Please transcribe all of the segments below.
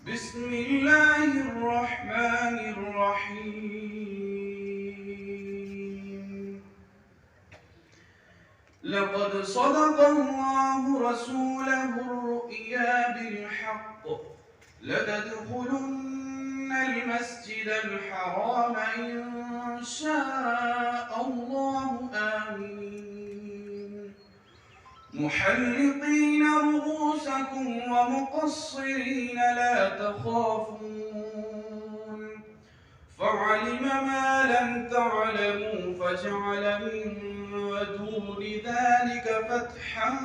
बिस्मिल्लाहिर्रहमानिर्रहीम। लक़द सदक़ल्लाहु रसूलहु रु'या बिलहक़्क़ लतदख़ुलुन्नल मस्जिदल हराम इंशाअल्लाहु आमीन मुहल्लिक़ीन रुऊसकुम व मुक़स्सिरीन ला तख़ाफ़ून फ़अलिम मा लम तअलमू फ़जअल मिन दूनि ज़ालिक फ़तहन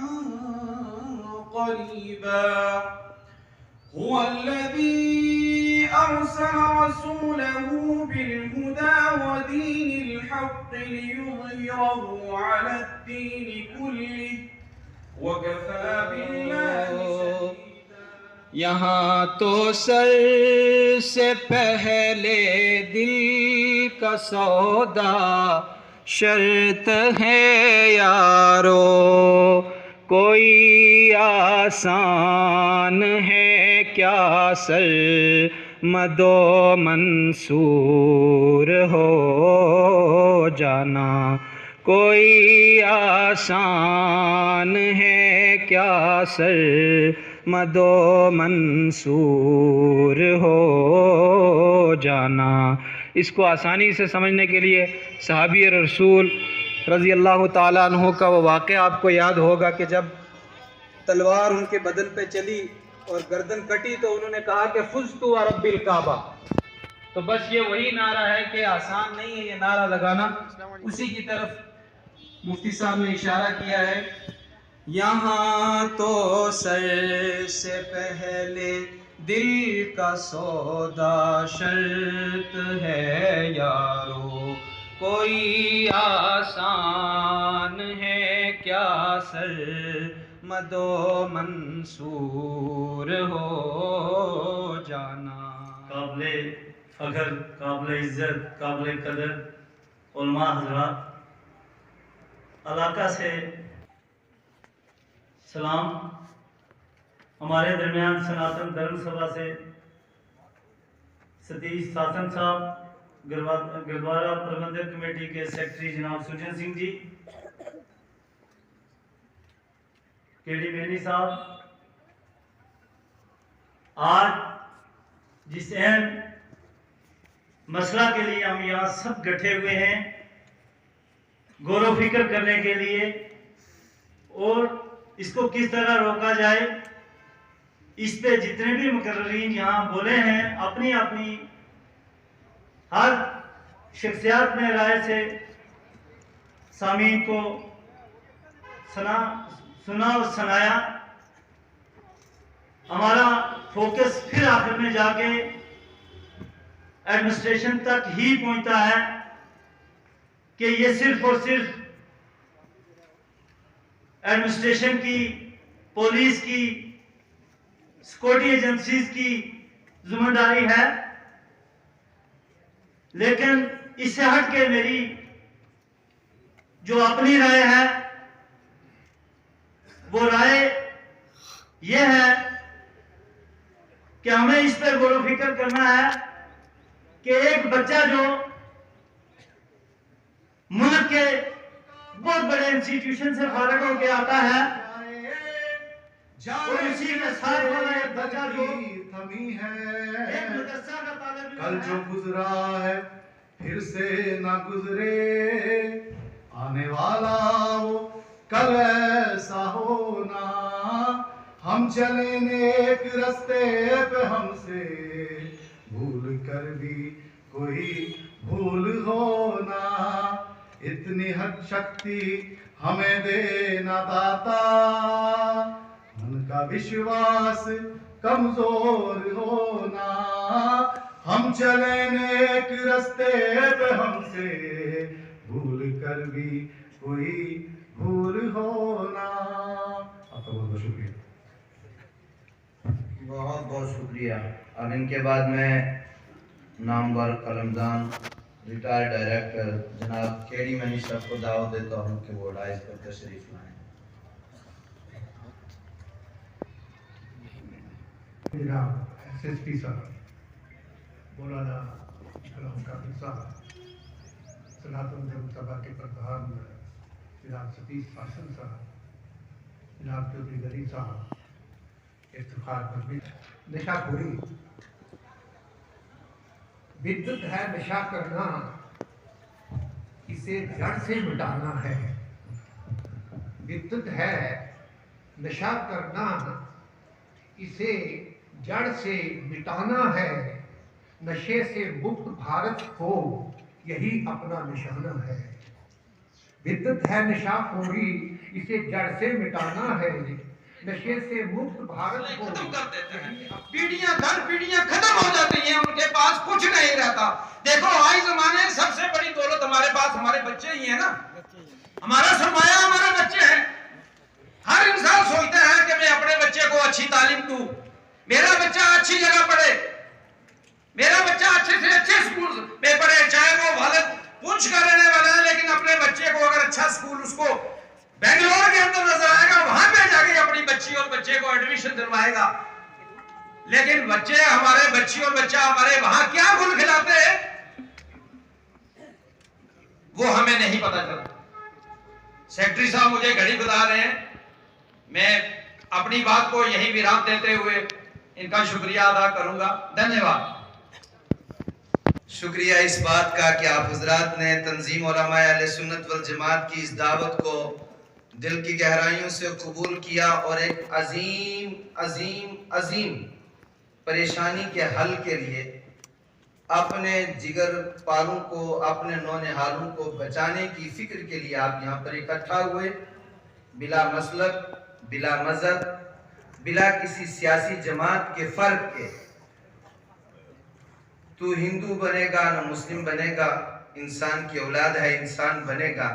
क़रीबा हुवल्लज़ी अरसल रसूलहु बिलहुदा व दीनिल हक़्क़ लियुज़हिरहु अलद्दीन कुल्लिहि वकफ़ा बिल्लाहि शहीदा। यहाँ तो सर से पहले दिल का सौदा शर्त है यारो, कोई आसान है क्या सर मदो मंसूर हो जाना, कोई आसान है क्या सर मदो मंसूर हो जाना। इसको आसानी से समझने के लिए सहाबी रसूल रज़ी अल्लाह ताला अन्हु का वो वाक़या आपको याद होगा कि जब तलवार उनके बदन पे चली और गर्दन कटी तो उन्होंने कहा कि फुज़्तु व रब्बिल काबा। तो बस ये वही नारा है कि आसान नहीं है ये नारा लगाना, उसी की तरफ मुफ्ती साहब ने इशारा किया है। यहाँ तो सर से पहले दिल का सौदा शर्त है यारो, कोई आसान है क्या सर मदो मंसूर हो जाना। काबिले फ़ख्र, काबिले इज़्ज़त, काबिले कदर उलमा हज़रात, इलाका से सलाम। हमारे दरमियान सनातन धर्म सभा से सतीश शासन साहब, गुरुद्वारा प्रबंधक कमेटी के सेक्रेटरी जनाब सुजन सिंह जी, केडी बेनी साहब, आज जिस अहम मसला के लिए हम यहाँ सब इकट्ठे हुए हैं, गौर फिक्र करने के लिए और इसको किस तरह रोका जाए, इस पे जितने भी मुकर्रीन यहाँ बोले हैं अपनी अपनी हर शख्सियत ने राय से सामीन को सुना और सुनाया। हमारा फोकस फिर आखिर में जाके एडमिनिस्ट्रेशन तक ही पहुंचता है कि ये सिर्फ और सिर्फ एडमिनिस्ट्रेशन की, पुलिस की, सिक्योरिटी एजेंसीज की जिम्मेदारी है, लेकिन इससे हट के मेरी जो अपनी राय है वो राय यह है कि हमें इस पर गौर फिक्र करना है कि एक बच्चा जो मुल्क के बहुत बड़े इंस्टीट्यूशन से फारिग होकर आता है और उसी के साथ वाला एक बच्चा जो थमी है, एक मदरसा का तालिब कल जो गुजरा है फिर से ना गुजरे, आने वाला वो कल ऐसा होना, हम चले नेक रास्ते पे हमसे भूल कर भी कोई भूल होना, इतनी हद शक्ति हमें देना दाता, मन का विश्वास कमजोर होना, हम चले नेक रास्ते पे हमसे भूल कर भी कोई भूल होना। आपका बहुत बहुत शुक्रिया। बहुत बहुत शुक्रिया। और इनके बाद मैं नामवर कलमदान रिटायर्ड डायरेक्टर जनाब केडी मनी साहब को दावत देता हूँ कि वो डाइस पर तशरीफ लाएं। मेरा SSP साहब, मौलाना गुलाम कादिर साहब, सनातन धर्म सभा के प्रधान जनाब सतीश फासल साहब, जनाब चौधरी गली साहब, इफ्तिखार परवीन। नशाखोरी विद्युत है, नशा करना इसे जड़ से मिटाना है। विद्युत है, नशा करना इसे जड़ से मिटाना है। नशे से मुक्त भारत को यही अपना निशाना है। विद्युत है नशाखोरी इसे जड़ से मिटाना है। नशे से मुक्त भारत को खत्म कर देते हैं। पीढ़ियां दर पीढ़ियां खत्म हो जाती हैं, उनके पास कुछ नहीं रहता। देखो आज जमाने में सबसे बड़ी दौलत हमारे पास हमारे बच्चे ही हैं ना। हमारा सरमाया हमारे बच्चे हैं। हर इंसान सोचता है कि मैं अपने बच्चे को अच्छी तालीम दूं, मेरा बच्चा अच्छी जगह पढ़े, मेरा बच्चा अच्छे से अच्छे स्कूल में पढ़े, चाहे वो वालिद पुंछ का रहने वाला है, लेकिन अपने बच्चे को अगर अच्छा स्कूल उसको बेंगलोर के अंदर नजर आएगा, वहां पे जाके अपनी बच्ची और बच्चे को एडमिशन दिलवाएगा। लेकिन बच्चे हमारे बच्ची और बच्चा हमारे वहां क्या गुल खिलाते हैं वो हमें नहीं पता चलता। सेक्रेटरी साहब मुझे घड़ी बता रहे हैं, मैं अपनी बात को यही विराम देते हुए इनका शुक्रिया अदा करूंगा। धन्यवाद। शुक्रिया इस बात का कि आप हजरात ने तंजीम उलमा अहले सुन्नत वल जमात की इस दावत को दिल की गहराइयों से कबूल किया और एक अजीम अजीम अजीम परेशानी के हल के लिए अपने जिगर पालों को, अपने नौनिहालों को बचाने की फिक्र के लिए आप यहाँ पर इकट्ठा हुए, बिला मसलक, बिला मजहब, बिला किसी सियासी जमात के फर्क के। तू हिंदू बनेगा न मुस्लिम बनेगा, इंसान की औलाद है, इंसान बनेगा।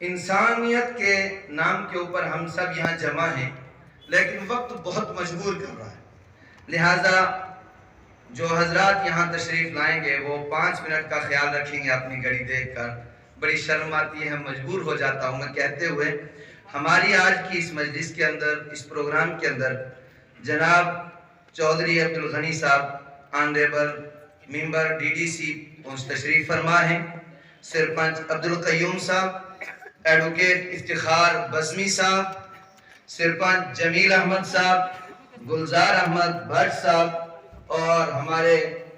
इंसानियत के नाम के ऊपर हम सब यहाँ जमा हैं, लेकिन वक्त बहुत मजबूर कर रहा है। लिहाजा जो हजरात यहाँ तशरीफ लाएंगे वो 5 मिनट का ख्याल रखेंगे अपनी घड़ी देखकर। बड़ी शर्म आती है, मजबूर हो जाता हूँ मैं कहते हुए। हमारी आज की इस मजलिस के अंदर, इस प्रोग्राम के अंदर जनाब चौधरी अब्दुल गनी साहब ऑनरेबल मेंबर DDC तशरीफ फरमा है, सरपंच अब्दुल कयूम साहब, एडवोकेट इफ्तिखार बज़मी साहब, सरपंच जमील अहमद साहब, गुलजार अहमद भट्ट साहब और हमारे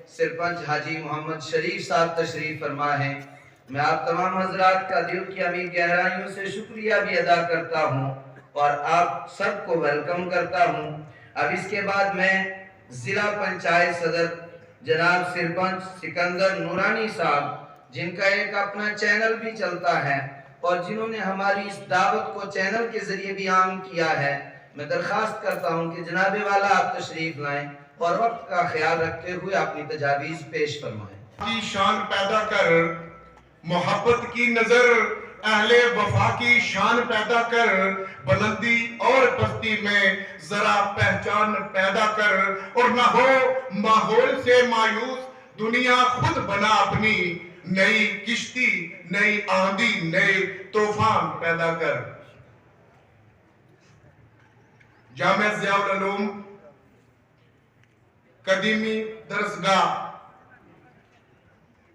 सरपंच हाजी मोहम्मद शरीफ साहब तशरीफ फरमा है। मैं आप तमाम हजरात का दिल की अमीर गहराइयों से शुक्रिया भी अदा करता हूँ और आप सबको वेलकम करता हूँ। अब इसके बाद मैं जिला पंचायत सदर जनाब सरपंच सिकंदर नूरानी साहब, जिनका एक अपना चैनल भी चलता है और जिन्होंने हमारी इस दावत को चैनल के जरिए भी आम किया है, मैं दरखास्त करता हूं कि जनाबे वाला आप तशरीफ लाएं और वक्त का ख्याल रखते हुए अपनी तजावीज पेश फरमाएं। की शान पैदा कर, मोहब्बत की नजर अहले वफा की शान पैदा कर, बुलंदी और पस्ती में जरा पहचान पैदा कर, और ना हो माहौल से मायूस दुनिया खुद बना अपनी, नई किश्ती नई आंधी नए तूफान पैदा कर। जामिया ज़ियाउल उलूम कदीमी दरसगाह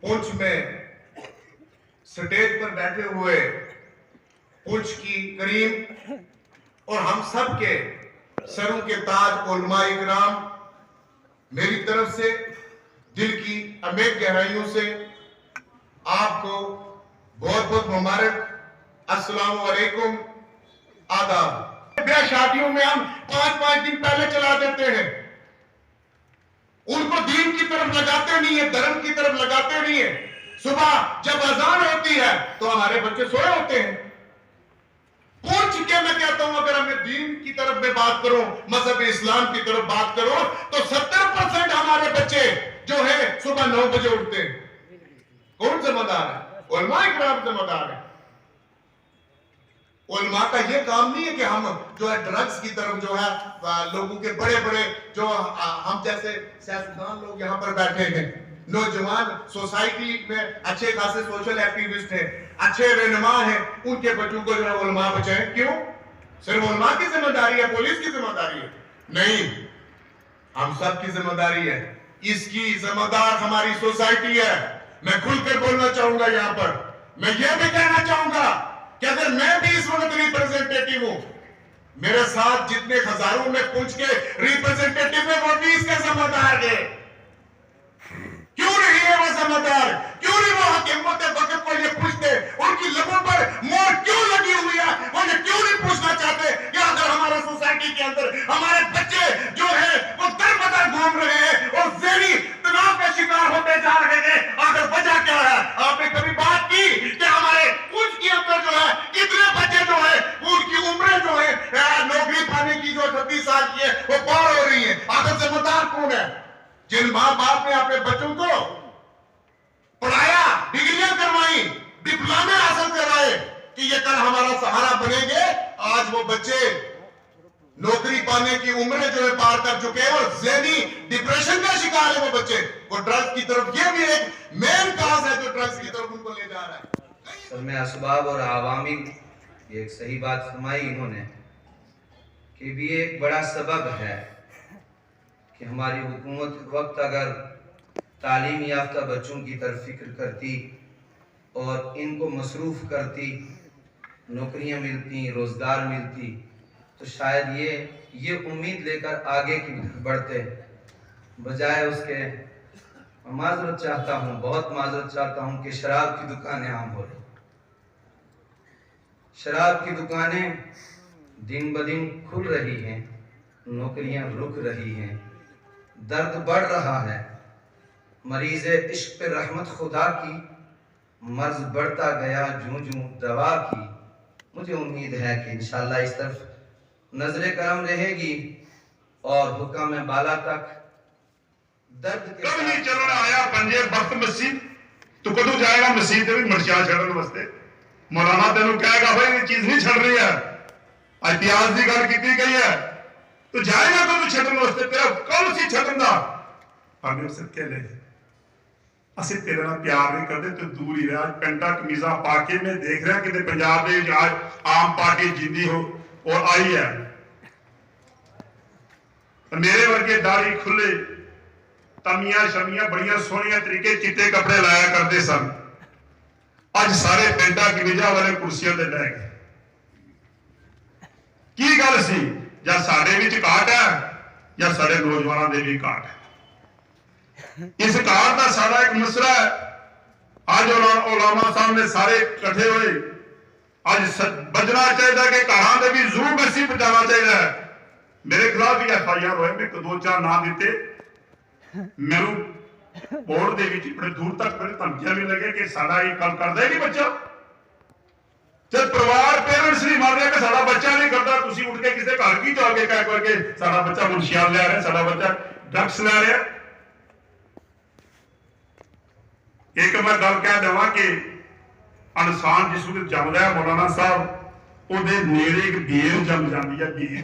पुंछ में स्टेज पर बैठे हुए पुंछ की करीम और हम सब के सरों के ताज उलमा इकराम, मेरी तरफ से दिल की अमीर गहराइयों से आपको बहुत बहुत मुबारक, अस्सलाम वालेकुम, आदाब। ब्याह शादियों में हम 5-5 दिन पहले चला देते हैं, उनको दीन की तरफ लगाते नहीं है, धर्म की तरफ लगाते नहीं है। सुबह जब अजान होती है तो हमारे बच्चे सोए होते हैं। पूछ के मैं कहता हूं, अगर हमें दीन की तरफ में बात करो, मजहब इस्लाम की तरफ बात करो, तो 70% हमारे बच्चे जो है सुबह 9 बजे उठते हैं। कौन जिम्मेदार है? उलमा इकराम जिम्मेदार है। उलमा का ये काम नहीं है कि हम जो है ड्रग्स की तरफ जो है लोगों के बड़े बड़े जो हम जैसे सियासतदान लोग यहाँ पर बैठे हैं, नौजवान सोसाइटी में अच्छे खासे सोशल एक्टिविस्ट हैं, अच्छे रहनुमा हैं, उनके बच्चों को जो है उलमा बचाएं। क्यों? सिर्फ उलमा की जिम्मेदारी है, पुलिस की जिम्मेदारी है? नहीं, हम सब की जिम्मेदारी है, इसकी जिम्मेदार हमारी सोसाइटी है। मैं खुलकर बोलना चाहूंगा यहाँ पर, मैं ये भी कहना चाहूंगा कि अगर मैं भी इस वक्त रिप्रेजेंटेटिव हूं, मेरे साथ जितने हजारों में पूछ के रिप्रेजेंटेटिव है वो भी इसका जिम्मेदार है। क्यों नहीं है वो जिम्मेदार? क्यों नहीं वो हिम्मत वक्त को ये पूछते? उनकी लबों पर मोर क्यों लगी हुई है? वो ये क्यों नहीं पूछना चाहते कि अगर हमारे सोसाइटी के अंदर हमारे बच्चे जो है वो दर बदर घूम रहे हैं और ज़हनी तनाव का शिकार होते जा रहे हैं, आखिर वजह क्या है? आपने कभी बात की कि हमारे उसके अंदर जो है कितने बच्चे जो है उनकी उम्रें जो है नौकरी पाने की जो 36 साल की है वो पार हो रही है? आखिर जिम्मेदार कौन है? जिन माँ बाप ने अपने बच्चों को पढ़ाया, डिग्रियां करवाई, डिप्लोमे हासिल कराए कि ये कल हमारा सहारा बनेंगे, आज वो बच्चे नौकरी पाने की उम्रें जो है पार कर चुके हैं और ज़हनी डिप्रेशन का शिकार है वो बच्चे। वो ड्रग्स की तरफ, ये भी एक मेन काज है जो ड्रग्स की तरफ उनको ले जा रहा है। सर में असबाब और आवामी, ये एक सही बात फरमाई इन्होंने कि भी एक बड़ा सबब है कि हमारी हुकूमत वक्त अगर तालीम याफ्ता बच्चों की तरफ फिक्र करती और इनको मसरूफ़ करती, नौकरियां मिलती, रोज़गार मिलती, तो शायद ये उम्मीद लेकर आगे की बढ़ते, बजाय उसके माजरत चाहता हूँ, बहुत माजरत चाहता हूँ कि शराब की दुकानें आम हो रही। शराब की दुकानें दिन ब दिन खुल रही हैं, नौकरियां रुक रही हैं, दर्द बढ़ रहा है। मरीज़ इश्क पे रहमत खुदा की, मर्ज बढ़ता गया जूं जूं दवा की। मुझे उम्मीद है कि इंशाअल्लाह इस तरफ नजर करम रहेगी और हुक्म बाला तक दर्द के कब नहीं चलना आया पंजे वक्त मस्जिद तो कदू जाएगा मस्जिद भी मर्चिया छड़न वास्ते। मौलाना तेन कहेगा भाई ये चीज नहीं छड़ रही है, इतिहास की गल की गई है, तो जाएगा कदू छड़न वास्ते, तेरा कौन सी छड़न दा भावे उसे कह ले ਅਸੀਂ तेरे नाल प्यार नहीं करते तो दूर ही रह। पेंटा कमीजा पाके मैं देख रहा कि पंजाब दे आज आम पार्टी जिंदी हो और आई है, तो मेरे वर्गे दाढ़ी खुले, तमियां शमियां बड़ियां सोहनियां तरीके चिट्टे कपड़े लाया करते सन, अज सारे पेंटा कमीजा वाले कुर्सियों ते लै गए। की गल सी? या साडे विच घाट है या साडे नौजवानों दे भी घाट है। इस घाट का सारा एक मसला है। अज उलामा साहब ने सारे इकट्ठे हुए, अज बजना चाहिए कि घरों के भी जरूर मैसेज पहुंचाना चाहिए। मेरे खिलाफ भी FIR होए, मैं 2-4 नाम दिते, मैनू बोर्ड के बड़े दूर तक मेरे धमकियां भी लगे कि साडा ये गल करता ही नहीं बच्चा। जब परिवार पेरेंट्स नहीं मान रहे कि साडा बच्चा नहीं करता, तुसी उठ के किसी घर की जाओगे कह करके साडा बच्चा मुंशियात ले रहा है, साडा बच्चा ड्रग्स ले रहा है। एक मैं गल कह देवा कि इंसान जिस वेले जमदा है मौलाना साहब ओदे नेड़े एक बेर जम जाती है।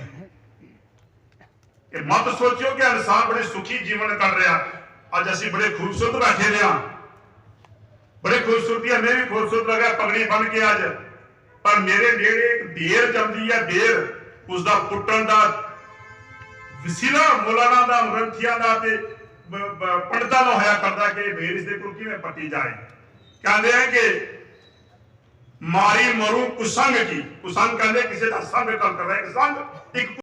बेर मत सोचो कि इंसान बड़े सुखी जीवन कर रहा। अज असी बड़े खूबसूरत बैठे रहे, बड़े खूबसूरती, हमें भी खूबसूरत लगा पगड़ी बन के अज, पर मेरे नेड़े एक बेर जमदी है। बेर उसका पुट्टन का वसीला मौलाना का, ग्रंथिया का पंडितां दा होया करदा कि बेर इसदे कोल किवें पट्टी जाए। कहते हैं कि मारी मरू कुसंग की, कुसंग कहते किसी का संग कर रहा है, संग एक